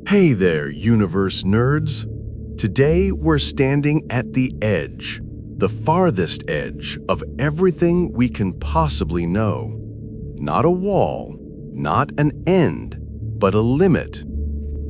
Hey there, universe nerds! Today we're standing at the edge, the farthest edge of everything we can possibly know. Not a wall, not an end, but a limit.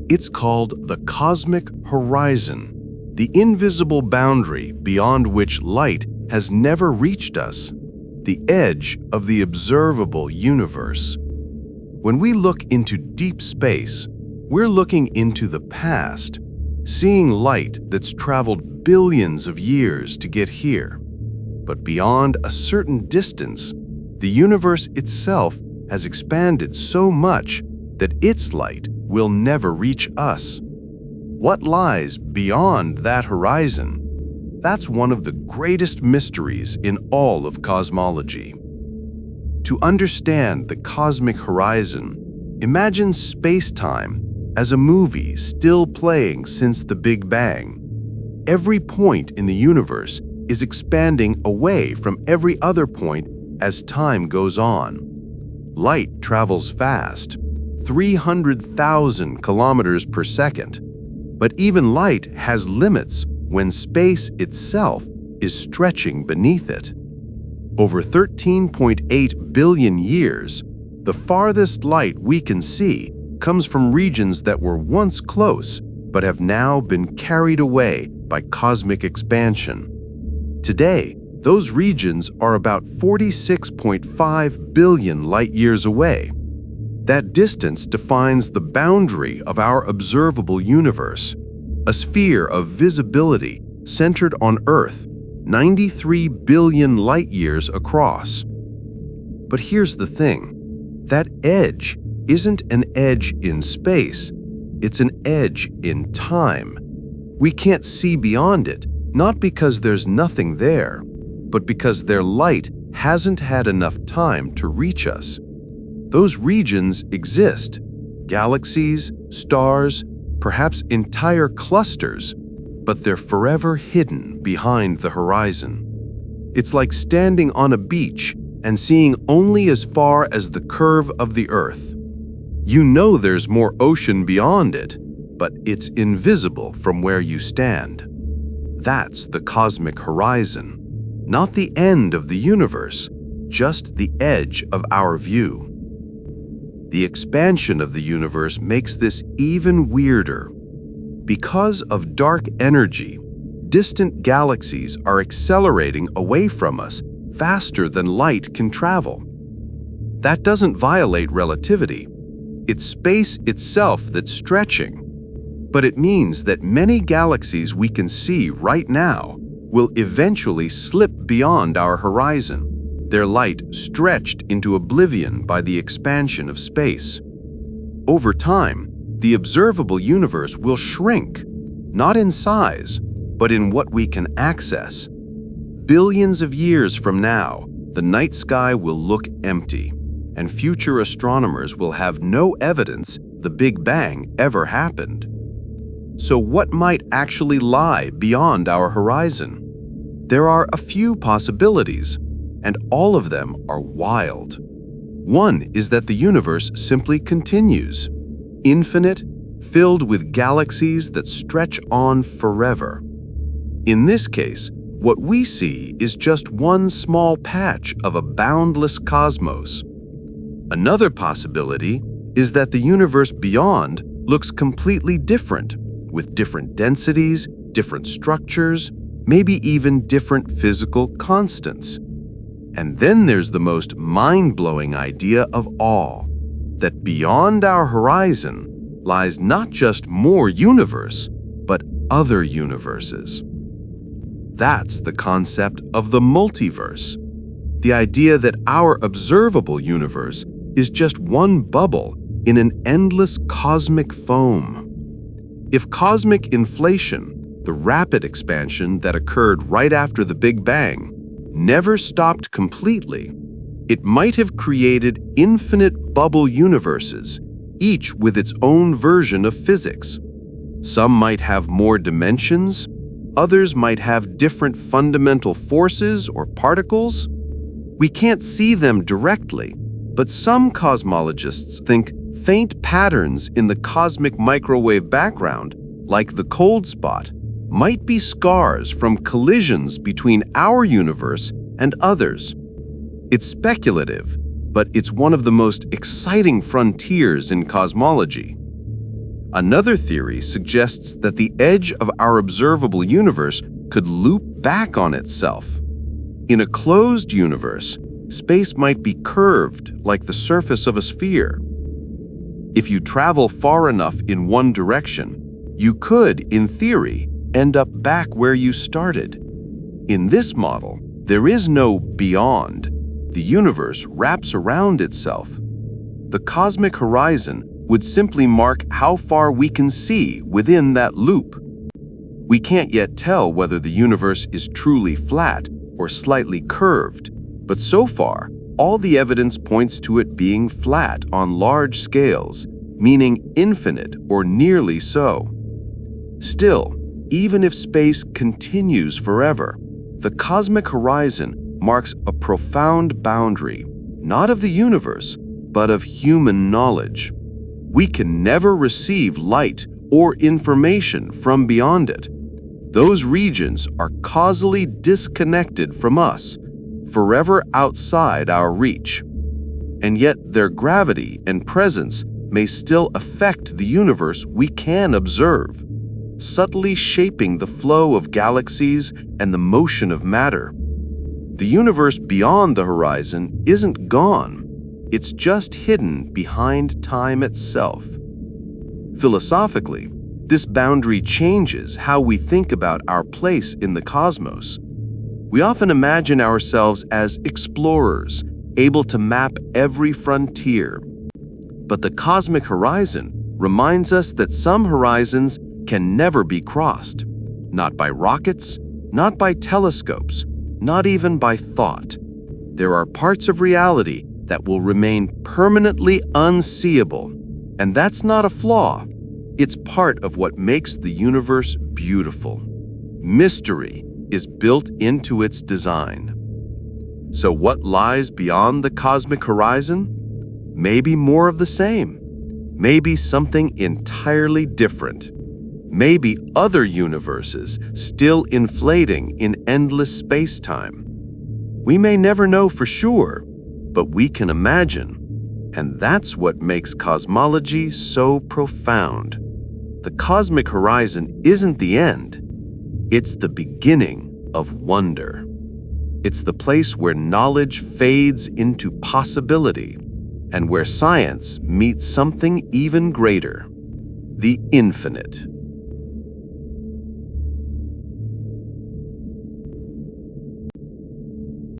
It's called the cosmic horizon, the invisible boundary beyond which light has never reached us, the edge of the observable universe. When we look into deep space, we're looking into the past, seeing light that's traveled billions of years to get here. But beyond a certain distance, the universe itself has expanded so much that its light will never reach us. What lies beyond that horizon? That's one of the greatest mysteries in all of cosmology. To understand the cosmic horizon, imagine space-time as a movie still playing since the Big Bang. Every point in the universe is expanding away from every other point as time goes on. Light travels fast, 300,000 kilometers per second. But even light has limits when space itself is stretching beneath it. Over 13.8 billion years, the farthest light we can see comes from regions that were once close but have now been carried away by cosmic expansion. Today, those regions are about 46.5 billion light-years away. That distance defines the boundary of our observable universe, a sphere of visibility centered on Earth, 93 billion light-years across. But here's the thing, that edge isn't an edge in space, it's an edge in time. We can't see beyond it, not because there's nothing there, but because their light hasn't had enough time to reach us. Those regions exist, galaxies, stars, perhaps entire clusters, but they're forever hidden behind the horizon. It's like standing on a beach and seeing only as far as the curve of the Earth. You know there's more ocean beyond it, but it's invisible from where you stand. That's the cosmic horizon, not the end of the universe, just the edge of our view. The expansion of the universe makes this even weirder. Because of dark energy, distant galaxies are accelerating away from us faster than light can travel. That doesn't violate relativity. It's space itself that's stretching. But it means that many galaxies we can see right now will eventually slip beyond our horizon, their light stretched into oblivion by the expansion of space. Over time, the observable universe will shrink, not in size, but in what we can access. Billions of years from now, the night sky will look empty, and future astronomers will have no evidence the Big Bang ever happened. So what might actually lie beyond our horizon? There are a few possibilities, and all of them are wild. One is that the universe simply continues, infinite, filled with galaxies that stretch on forever. In this case, what we see is just one small patch of a boundless cosmos. Another possibility is that the universe beyond looks completely different, with different densities, different structures, maybe even different physical constants. And then there's the most mind-blowing idea of all, that beyond our horizon lies not just more universe, but other universes. That's the concept of the multiverse, the idea that our observable universe is just one bubble in an endless cosmic foam. If cosmic inflation, the rapid expansion that occurred right after the Big Bang, never stopped completely, it might have created infinite bubble universes, each with its own version of physics. Some might have more dimensions, others might have different fundamental forces or particles. We can't see them directly, but some cosmologists think Faint patterns in the cosmic microwave background, like the cold spot, might be scars from collisions between our universe and others. It's speculative, but it's one of the most exciting frontiers in cosmology. Another theory suggests that the edge of our observable universe could loop back on itself. In a closed universe, space might be curved like the surface of a sphere. If you travel far enough in one direction, you could, in theory, end up back where you started. In this model, there is no beyond. The universe wraps around itself. The cosmic horizon would simply mark how far we can see within that loop. We can't yet tell whether the universe is truly flat or slightly curved, but so far, all the evidence points to it being flat on large scales, meaning infinite or nearly so. Still, even if space continues forever, the cosmic horizon marks a profound boundary, not of the universe, but of human knowledge. We can never receive light or information from beyond it. Those regions are causally disconnected from us, forever outside our reach. And yet their gravity and presence may still affect the universe we can observe, subtly shaping the flow of galaxies and the motion of matter. The universe beyond the horizon isn't gone. It's just hidden behind time itself. Philosophically, this boundary changes how we think about our place in the cosmos. We often imagine ourselves as explorers, able to map every frontier. But the cosmic horizon reminds us that some horizons can never be crossed, not by rockets, not by telescopes, not even by thought. There are parts of reality that will remain permanently unseeable, and that's not a flaw. It's part of what makes the universe beautiful. Mystery is built into its design. So what lies beyond the cosmic horizon? Maybe more of the same. Maybe something entirely different. Maybe other universes still inflating in endless space-time. We may never know for sure, but we can imagine. And that's what makes cosmology so profound. The cosmic horizon isn't the end. It's the beginning of wonder. It's the place where knowledge fades into possibility and where science meets something even greater, the infinite.